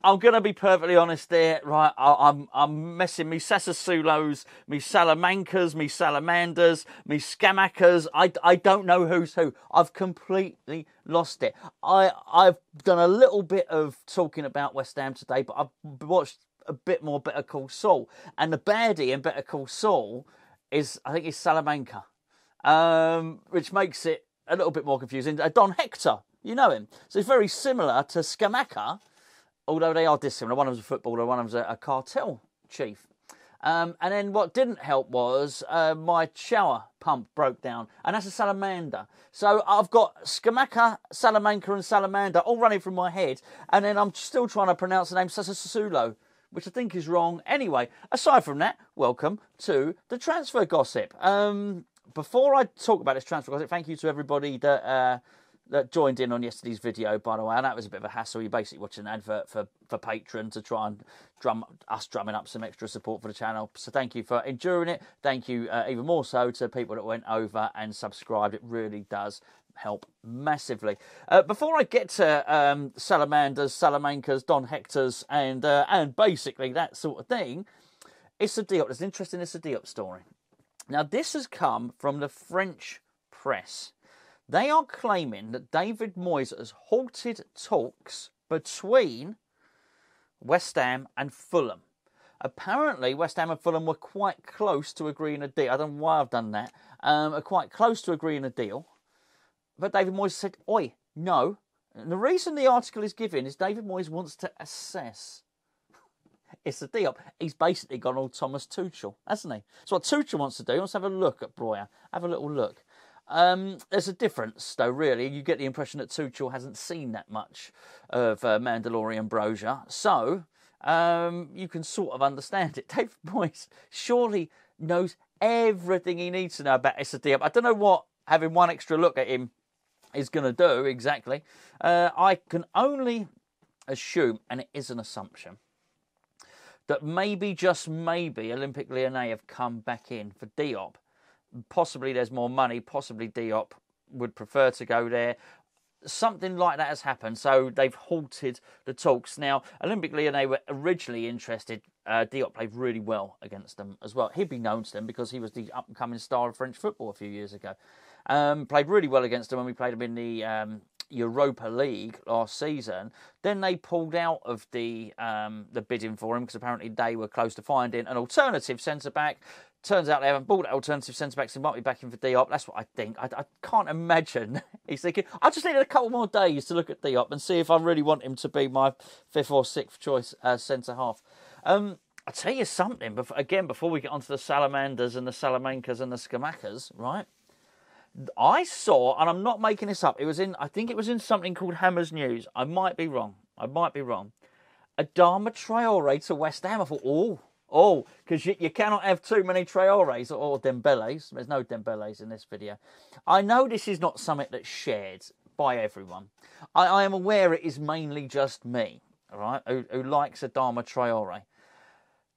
I'm going to be perfectly honest there, right? I'm messing me Sassuolos, me Salamancas, me Salamanders, me Scamaccas. I don't know who's who. I've completely lost it. I've done a little bit of talking about West Ham today, but I've watched a bit more Better Call Saul. And the baddie in Better Call Saul is, I think, is Salamanca, which makes it a little bit more confusing. Don Hector, you know him. So it's very similar to Scamacca, although they are dissimilar. One of them's a footballer, one of them's a cartel chief. And then what didn't help was my shower pump broke down, and that's a salamander. So I've got Scamacca, Salamanca and salamander all running through my head, and then I'm still trying to pronounce the name Sassuolo, which I think is wrong. Anyway, aside from that, welcome to the transfer gossip. Before I talk about this transfer gossip, thank you to everybody that joined in on yesterday's video, by the way. And that was a bit of a hassle. You're basically watching an advert for Patreon to try and drumming up some extra support for the channel. So thank you for enduring it. Thank you even more so to people that went over and subscribed. It really does help massively. Before I get to Salamanders, Salamancas, Don Hectors, and basically that sort of thing, Issa Diop. There's an interesting Issa Diop story. Now, this has come from the French press. They are claiming that David Moyes has halted talks between West Ham and Fulham. Apparently, West Ham and Fulham were quite close to agreeing a deal. I don't know why I've done that. Are quite close to agreeing a deal. But David Moyes said, oi, no. And the reason the article is given is David Moyes wants to assess Issa Diop. He's basically gone all Thomas Tuchel, hasn't he? So what Tuchel wants to do, he wants to have a look at Breuer. Have a little look. There's a difference, though, really. You get the impression that Tuchel hasn't seen that much of Mandalorian brochure. So you can sort of understand it. David Moyes surely knows everything he needs to know about Issa Diop. I don't know what having one extra look at him is going to do exactly. I can only assume, and it is an assumption, that maybe, just maybe, Olympique Lyonnais have come back in for Diop. Possibly there's more money. Possibly Diop would prefer to go there. Something like that has happened. So they've halted the talks. Now, Olympique Lyonnais were originally interested. Diop played really well against them as well. He'd be known to them because he was the up-and-coming star of French football a few years ago. Played really well against them when we played them in the Europa League last season. Then they pulled out of the bidding for him because apparently they were close to finding an alternative centre-back. Turns out they haven't bought alternative centre-backs. He might be back in for Diop. That's what I think. I can't imagine. He's thinking, I just needed a couple more days to look at Diop and see if I really want him to be my 5th or 6th choice centre-half. I'll tell you something, before we get onto the Salamanders and the Salamancas and the Scamaccas, right? I saw, and I'm not making this up, I think it was in something called Hammers News. I might be wrong. Adama Traore to West Ham. I thought, because you cannot have too many Traores or Dembeles. There's no Dembeles in this video. I know this is not something that's shared by everyone. I am aware it is mainly just me, all right, who likes Adama Traore.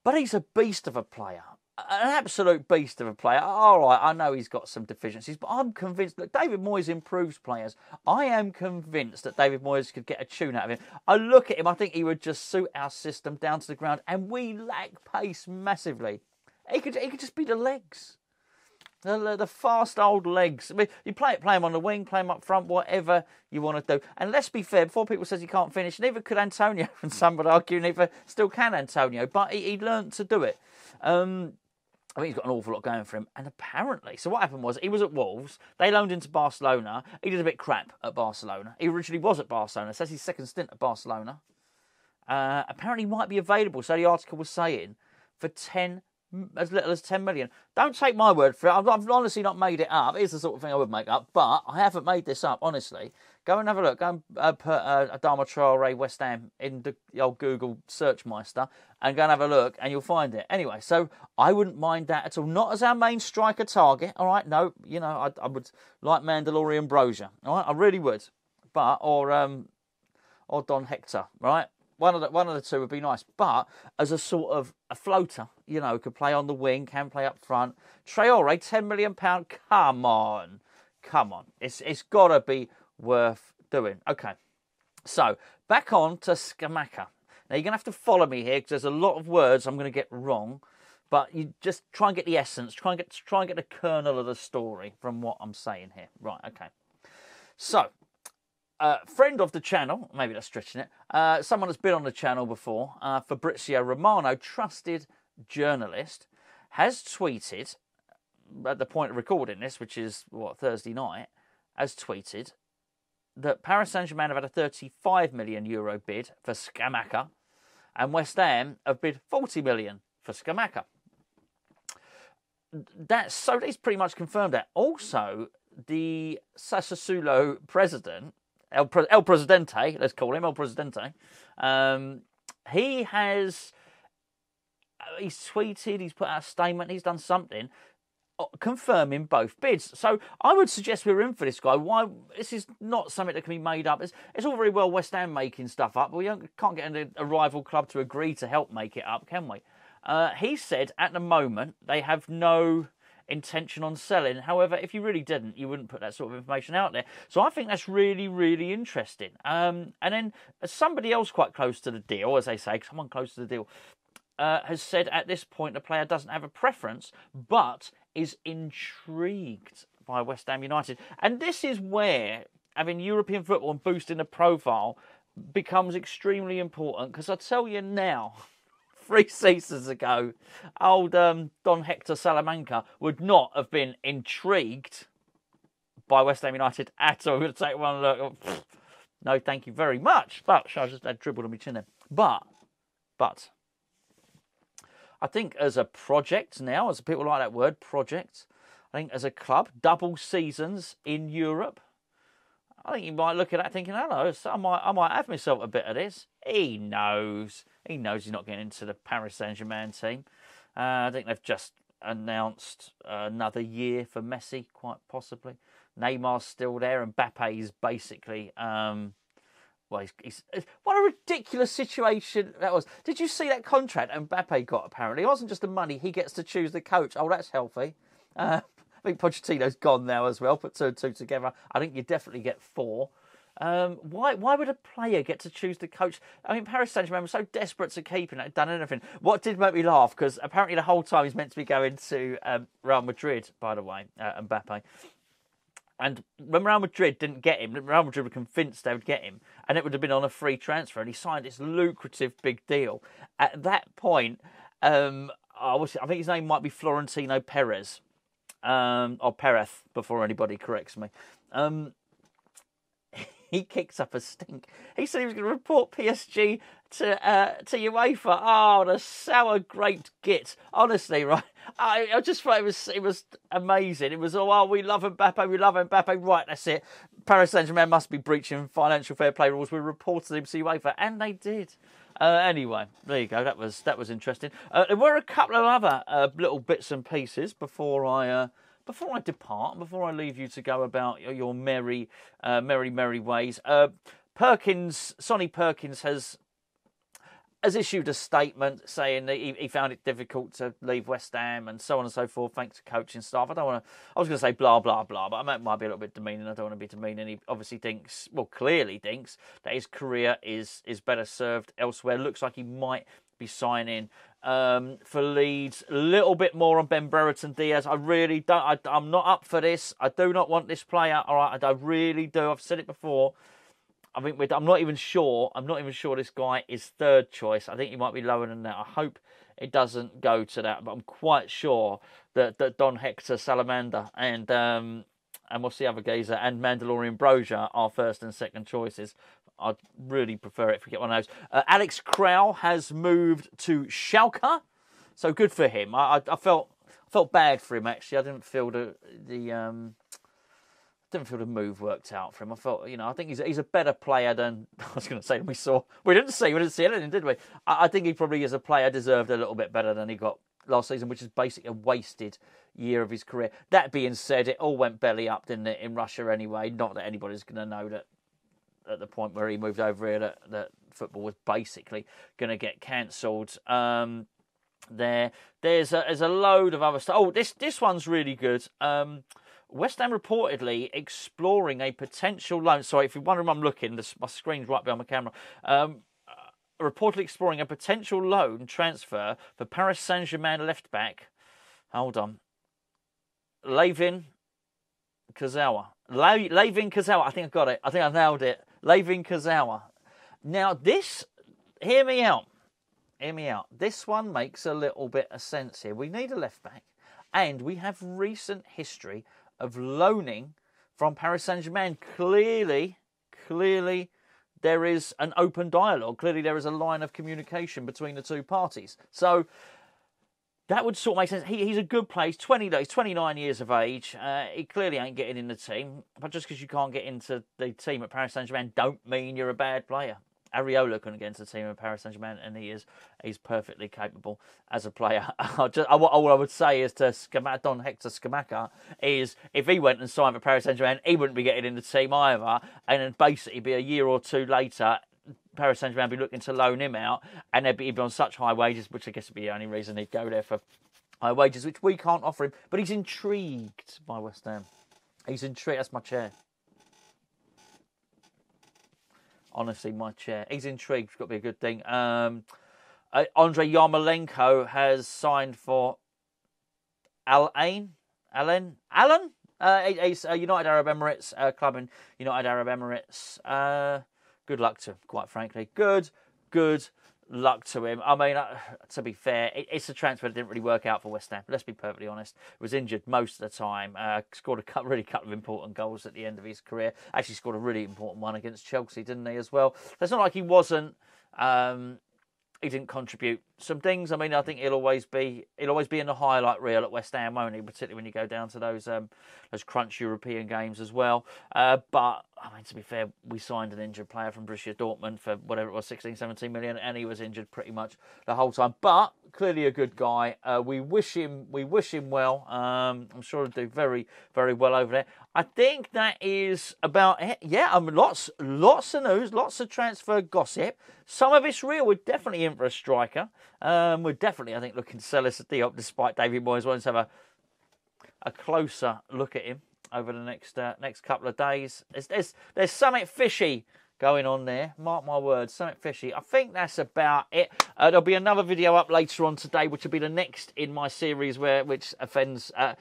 But he's a beast of a player. An absolute beast of a player. All right, I know he's got some deficiencies, but I'm convinced that David Moyes improves players. I am convinced that David Moyes could get a tune out of him. I look at him, I think he would just suit our system down to the ground, and we lack pace massively. He could just be the legs. The fast old legs. I mean, you play him on the wing, play him up front, whatever you want to do. And let's be fair, before people say he can't finish, neither could Antonio, and some would argue neither still can Antonio, but he learned to do it. I think he's got an awful lot going for him. And apparently, so what happened was, he was at Wolves. They loaned him to Barcelona. He did a bit crap at Barcelona. He originally was at Barcelona. So that's his second stint at Barcelona. Apparently, he might be available, so the article was saying, for as little as 10 million. Don't take my word for it. I've honestly not made it up. It's the sort of thing I would make up. But I haven't made this up, honestly. Go and have a look. Go and put Adama Traore West Ham in the old Google search meister and go and have a look and you'll find it. Anyway, so I wouldn't mind that at all. Not as our main striker target, all right? No, I would like Mandalorian brochure, all right? I really would. But, or Don Hector, right? One of the two would be nice. But as a sort of a floater, could play on the wing, can play up front. Traore, £10 million. Come on. It's got to be worth doing. Okay. So, back on to Scamacca. Now, you're going to have to follow me here because there's a lot of words I'm going to get wrong. But you just try and get the essence. Try and get the kernel of the story from what I'm saying here. Right, okay. So, friend of the channel, maybe that's stretching it, someone that's been on the channel before, Fabrizio Romano, trusted journalist, has tweeted, at the point of recording this, which is, Thursday night, has tweeted that Paris Saint-Germain have had a €35 million bid for Scamacca, and West Ham have bid $40 million for Scamacca. So he's pretty much confirmed that. Also, the Sassuolo president, El Presidente, let's call him El Presidente, he's tweeted, he's put out a statement, he's done something confirming both bids. So I would suggest we're in for this guy. Why? This is not something that can be made up. It's all very well West Ham making stuff up, but we can't get a rival club to agree to help make it up, can we? He said at the moment they have no intention on selling. However, if you really didn't, you wouldn't put that sort of information out there. So I think that's really, really interesting. And then somebody else quite close to the deal, as they say, someone close to the deal, has said at this point the player doesn't have a preference, but is intrigued by West Ham United. And this is where having European football and boosting the profile becomes extremely important, because I tell you now, 3 seasons ago, old Don Hector Salamanca would not have been intrigued by West Ham United at all. We're going to take one look. No, thank you very much. But I just had dribbled on my chin there. But I think as a project now, as people like that word, project, I think as a club, double seasons in Europe, I think you might look at that thinking, hello, so I might have myself a bit of this. He knows he's not getting into the Paris Saint-Germain team. I think they've just announced another year for Messi, quite possibly. Neymar's still there, and Mbappé is basically... he's what a ridiculous situation that was. Did you see that contract Mbappé got, apparently? It wasn't just the money, he gets to choose the coach. Oh, that's healthy. I think Pochettino's gone now as well. Put 2 and 2 together. I think you definitely get 4. Why would a player get to choose the coach? I mean, Paris Saint-Germain was so desperate to keep him, they'd done anything. What did make me laugh, because apparently the whole time he's meant to be going to Real Madrid, by the way, Mbappé. And when Real Madrid didn't get him, Real Madrid were convinced they would get him, and it would have been on a free transfer, and he signed this lucrative big deal. At that point, I think his name might be Florentino Perez, or Perez, before anybody corrects me. He kicks up a stink. He said he was going to report PSG to UEFA. Oh, the sour grape git. Honestly, right? I just thought it was amazing. It was, we love Mbappe. Right, that's it. Paris Saint-Germain must be breaching financial fair play rules. We reported him to UEFA, and they did. Anyway, there you go. That was interesting. There were a couple of other little bits and pieces before I depart, before I leave you to go about your merry ways. Sonny Perkins has issued a statement saying that he found it difficult to leave West Ham and so on and so forth, thanks to coaching staff. I was going to say blah, blah, blah, but I might be a little bit demeaning. I don't want to be demeaning. He obviously clearly thinks that his career is better served elsewhere. Looks like he might be signing for Leeds. A little bit more on Ben Brereton Diaz. I really don't. I'm not up for this. I do not want this player. All right, I really do. I've said it before. I'm not even sure this guy is third choice. I think he might be lower than that. I hope it doesn't go to that, but I'm quite sure that Don Hector Salamander and what's the other geezer, and Mandalorian Brozier are first and second choices. I'd really prefer it if we get one of those. Alex Krau has moved to Schalke, so good for him. I felt bad for him, actually. I didn't feel the move worked out for him. I think he's a better player than I was going to say. We didn't see anything, did we? I think he probably, as a player, deserved a little bit better than he got last season, which is basically a wasted year of his career. That being said, it all went belly up, didn't it, in Russia anyway? Not that anybody's going to know that at the point where he moved over here that football was basically going to get cancelled. There's a load of other stuff. Oh, this one's really good. West Ham reportedly exploring a potential loan. Sorry, if you're wondering where I'm looking, my screen's right behind my camera. reportedly exploring a potential loan transfer for Paris Saint-Germain left-back. Hold on. Layvin Kurzawa. Layvin Kurzawa. I think I got it. I think I nailed it. Layvin Kurzawa. Now, this... Hear me out. Hear me out. This one makes a little bit of sense here. We need a left-back. And we have recent history of loaning from Paris Saint-Germain. Clearly, there is an open dialogue. Clearly, there is a line of communication between the two parties. So, that would sort of make sense. He's a good player. He's 29 years of age. He clearly ain't getting in the team. But just because you can't get into the team at Paris Saint-Germain don't mean you're a bad player. Areola couldn't get into the team of Paris Saint-Germain, and he's perfectly capable as a player. All I would say is to Don Hector Scamacca is if he went and signed for Paris Saint-Germain, he wouldn't be getting in the team either, and then basically be a year or two later, Paris Saint-Germain would be looking to loan him out, and he'd be on such high wages, which I guess would be the only reason he'd go there for high wages, which we can't offer him. But he's intrigued by West Ham. He's intrigued. That's my chair. Honestly, my chair. He's intrigued. It's got to be a good thing. Andrei Yarmolenko has signed for Alan? He's United Arab Emirates club in United Arab Emirates. Good luck to him, quite frankly. Good luck to him. I mean, to be fair, it's a transfer that didn't really work out for West Ham. Let's be perfectly honest. He was injured most of the time. Scored a couple of important goals at the end of his career. Actually scored a really important one against Chelsea, didn't he, as well? So it's not like he wasn't... he didn't contribute some things. I mean, I think he'll always be in the highlight reel at West Ham, won't he? Particularly when you go down to those crunch European games as well. But I mean, to be fair, we signed an injured player from Borussia Dortmund for whatever it was, 16, 17 million, and he was injured pretty much the whole time. But clearly a good guy. We wish him well. I'm sure he'll do very, very well over there. I think that is about it. Yeah, I mean, lots of news, lots of transfer gossip. Some of it's real. We're definitely in for a striker. We're definitely, I think, looking to sell us a Diop, despite David Moyes wanting to have a closer look at him over the next couple of days. There's something fishy going on there. Mark my words, something fishy. I think that's about it. There'll be another video up later on today, which will be the next in my series, which offends... a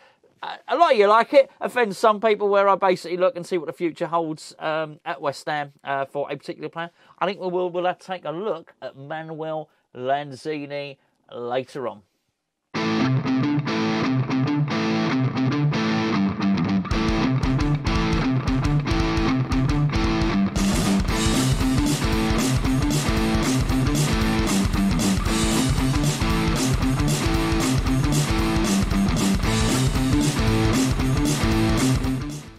lot of you like it, offends some people, where I basically look and see what the future holds at West Ham for a particular player. I think we'll have to take a look at Manuel Lanzini later on.